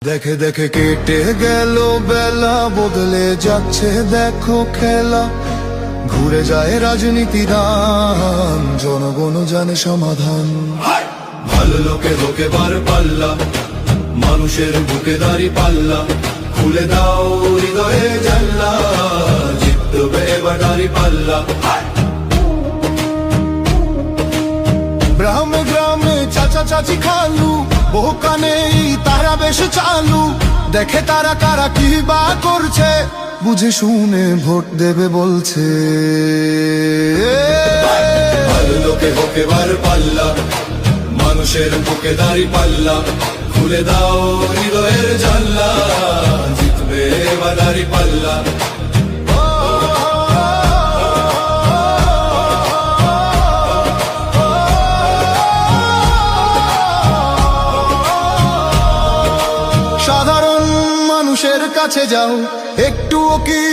দেখে দেখে কেটে গেল বেলা, বদলে যাচ্ছে দেখো খেলা। ঘুরে যায় রাজনীতি দান, জনগণ জানে সমাধান। ভালো লোকে হোকে বার পাল্লা, মানুষের বুকে দাঁড়ি পাল্লা। খুলে দাও হৃদয়ে জানলা, জিতবে এবার দাঁড়ি পাল্লা। গ্রামে গ্রামে চাচা চাচি খালু, বহু কানে তারা বেশ চালু। দেখে তারা কারা কি বা করছে, বুঝে শুনে ভোট দেবে বলছে। ভালো লোকে হোকে বার পাল্লা, মানুষের বুকে দাঁড়ি পাল্লা। খুলে দাও হৃদয়ের জানলা, জিতবে এবার দাঁড়ি পাল্লা। সাধারণ মানুষের কাছে যাও, একটুও কি